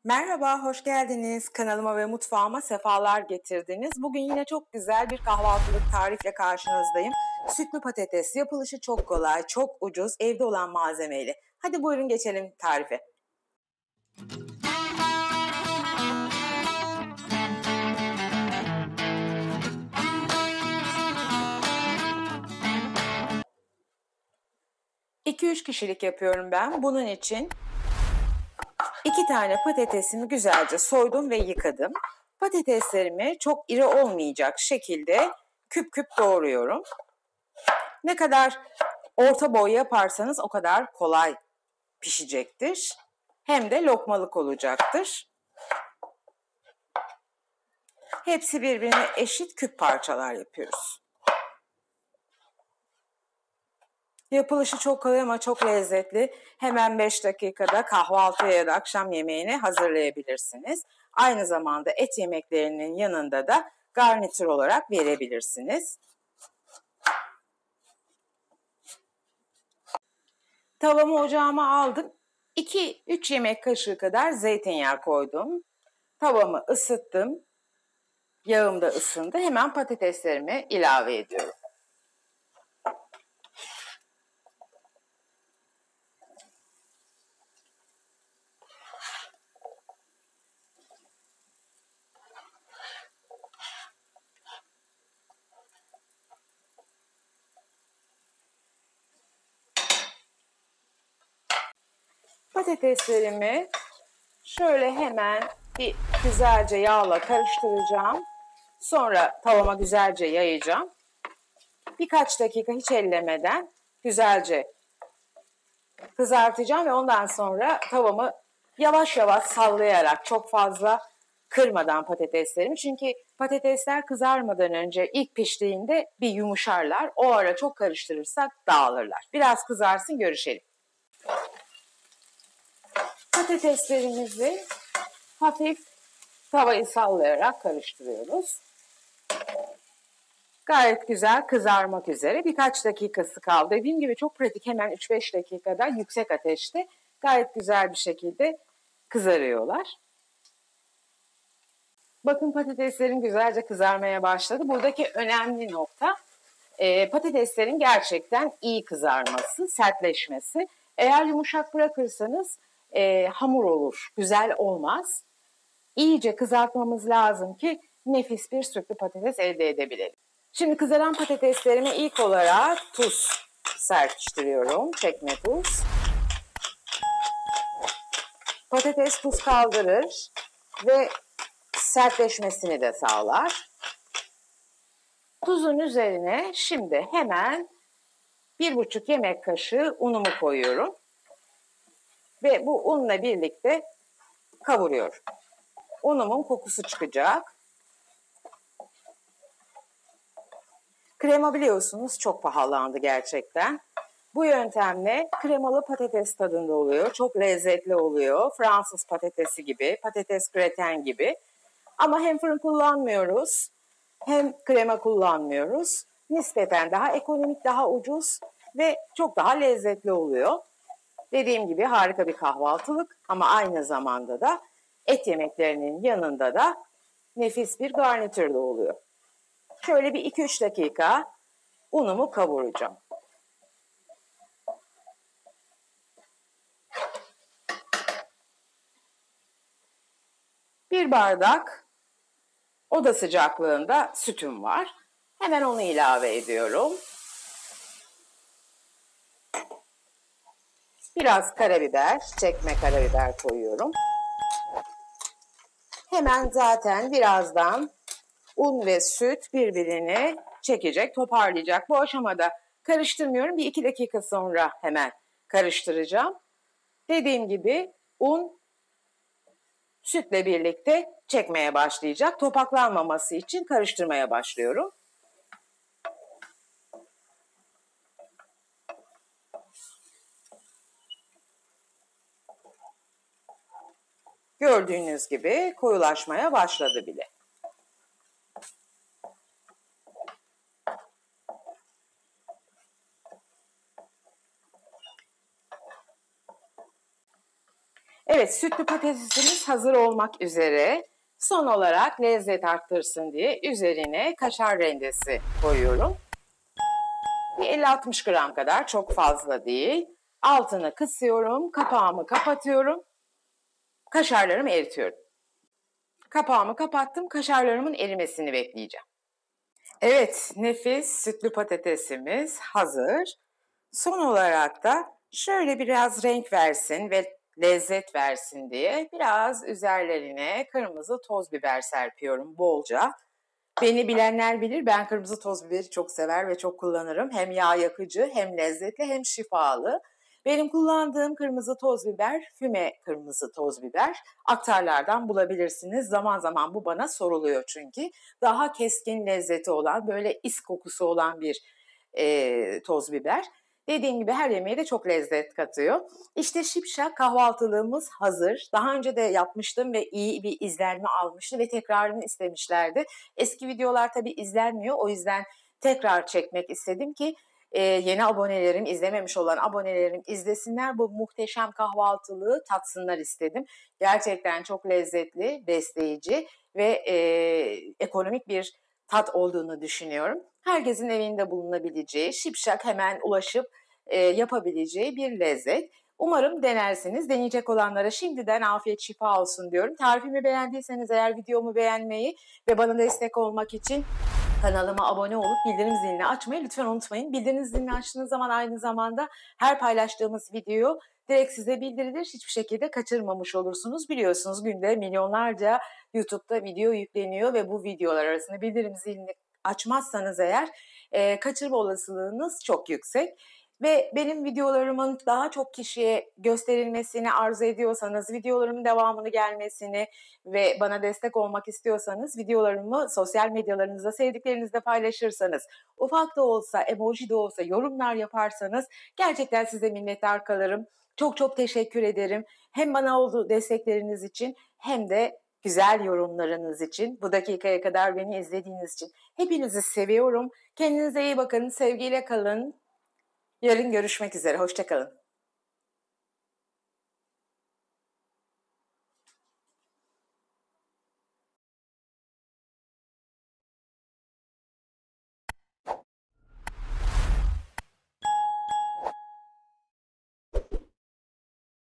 Merhaba, hoş geldiniz. Kanalıma ve mutfağıma sefalar getirdiniz. Bugün yine çok güzel bir kahvaltılık tarifle karşınızdayım. Sütlü patates yapılışı çok kolay, çok ucuz, evde olan malzemeyle. Hadi buyurun geçelim tarife. ...2-3 kişilik yapıyorum ben. Bunun için 2 tane patatesimi güzelce soydum ve yıkadım. Patateslerimi çok iri olmayacak şekilde küp küp doğruyorum. Ne kadar orta boy yaparsanız o kadar kolay pişecektir. Hem de lokmalık olacaktır. Hepsi birbirine eşit küp parçalar yapıyoruz. Yapılışı çok kolay ama çok lezzetli. Hemen 5 dakikada kahvaltıya ya da akşam yemeğine hazırlayabilirsiniz. Aynı zamanda et yemeklerinin yanında da garnitür olarak verebilirsiniz. Tavamı ocağıma aldım. 2-3 yemek kaşığı kadar zeytinyağı koydum. Tavamı ısıttım. Yağım da ısındı. Hemen patateslerimi ilave ediyorum. Patateslerimi şöyle hemen bir güzelce yağla karıştıracağım. Sonra tavama güzelce yayacağım. Birkaç dakika hiç ellemeden güzelce kızartacağım ve ondan sonra tavamı yavaş yavaş sallayarak çok fazla kırmadan patateslerimi. Çünkü patatesler kızarmadan önce ilk piştiğinde bir yumuşarlar. O ara çok karıştırırsak dağılırlar. Biraz kızarsın görüşelim. Patateslerimizi hafif tavayı sallayarak karıştırıyoruz. Gayet güzel kızarmak üzere. Birkaç dakikası kaldı. Dediğim gibi çok pratik. Hemen 3-5 dakikada yüksek ateşte gayet güzel bir şekilde kızarıyorlar. Bakın patateslerin güzelce kızarmaya başladı. Buradaki önemli nokta patateslerin gerçekten iyi kızarması, sertleşmesi. Eğer yumuşak bırakırsanız hamur olur, güzel olmaz. İyice kızartmamız lazım ki nefis bir sütlü patates elde edebilelim. Şimdi kızaran patateslerime ilk olarak tuz serpiştiriyorum, çekme tuz. Patates tuz kaldırır ve sertleşmesini de sağlar. Tuzun üzerine şimdi hemen 1,5 yemek kaşığı unumu koyuyorum. Ve bu unla birlikte kavuruyorum. Unumun kokusu çıkacak. Krema biliyorsunuz çok pahalandı gerçekten. Bu yöntemle kremalı patates tadında oluyor. Çok lezzetli oluyor. Fransız patatesi gibi, patates graten gibi. Ama hem fırın kullanmıyoruz, hem krema kullanmıyoruz. Nispeten daha ekonomik, daha ucuz ve çok daha lezzetli oluyor. Dediğim gibi harika bir kahvaltılık ama aynı zamanda da et yemeklerinin yanında da nefis bir garnitür de oluyor. Şöyle bir 2-3 dakika unumu kavuracağım. Bir bardak oda sıcaklığında sütüm var. Hemen onu ilave ediyorum. Biraz karabiber, çekme karabiber koyuyorum. Hemen zaten birazdan un ve süt birbirini çekecek, toparlayacak. Bu aşamada karıştırmıyorum. Bir 2 dakika sonra hemen karıştıracağım. Dediğim gibi un sütle birlikte çekmeye başlayacak. Topaklanmaması için karıştırmaya başlıyorum. Gördüğünüz gibi koyulaşmaya başladı bile. Evet, sütlü patatesimiz hazır olmak üzere. Son olarak lezzet arttırsın diye üzerine kaşar rendesi koyuyorum. 50-60 gram kadar, çok fazla değil. Altını kısıyorum, kapağımı kapatıyorum. Kaşarlarımı eritiyorum. Kapağımı kapattım, kaşarlarımın erimesini bekleyeceğim. Evet, nefis sütlü patatesimiz hazır. Son olarak da şöyle biraz renk versin ve lezzet versin diye biraz üzerlerine kırmızı toz biber serpiyorum bolca. Beni bilenler bilir, ben kırmızı toz biberi çok sever ve çok kullanırım. Hem yağ yakıcı, hem lezzetli, hem şifalı. Benim kullandığım kırmızı toz biber, füme kırmızı toz biber. Aktarlardan bulabilirsiniz. Zaman zaman bu bana soruluyor çünkü. Daha keskin lezzeti olan, böyle is kokusu olan bir toz biber. Dediğim gibi her yemeğe de çok lezzet katıyor. İşte şipşak kahvaltılığımız hazır. Daha önce de yapmıştım ve iyi bir izlenme almıştı ve tekrarını istemişlerdi. Eski videolar tabii izlenmiyor, o yüzden tekrar çekmek istedim ki yeni abonelerim, izlememiş olan abonelerim izlesinler, bu muhteşem kahvaltılığı tatsınlar istedim. Gerçekten çok lezzetli, besleyici ve ekonomik bir tat olduğunu düşünüyorum. Herkesin evinde bulunabileceği, şipşak hemen ulaşıp yapabileceği bir lezzet. Umarım denersiniz. Deneyecek olanlara şimdiden afiyet şifa olsun diyorum. Tarifimi beğendiyseniz eğer videomu beğenmeyi ve bana destek olmak için kanalıma abone olup bildirim zilini açmayı lütfen unutmayın. Bildirim zilini açtığınız zaman aynı zamanda her paylaştığımız video direkt size bildirilir. Hiçbir şekilde kaçırmamış olursunuz. Biliyorsunuz günde milyonlarca YouTube'da video yükleniyor ve bu videolar arasında bildirim zilini açmazsanız eğer kaçırma olasılığınız çok yüksek. Ve benim videolarımın daha çok kişiye gösterilmesini arzu ediyorsanız, videolarımın devamını gelmesini ve bana destek olmak istiyorsanız videolarımı sosyal medyalarınızda sevdiklerinizle paylaşırsanız, ufak da olsa, emoji de olsa yorumlar yaparsanız gerçekten size minnettar kalırım. Çok çok teşekkür ederim. Hem bana olduğu destekleriniz için hem de güzel yorumlarınız için, bu dakikaya kadar beni izlediğiniz için hepinizi seviyorum. Kendinize iyi bakın, sevgiyle kalın. Yarın görüşmek üzere, hoşça kalın.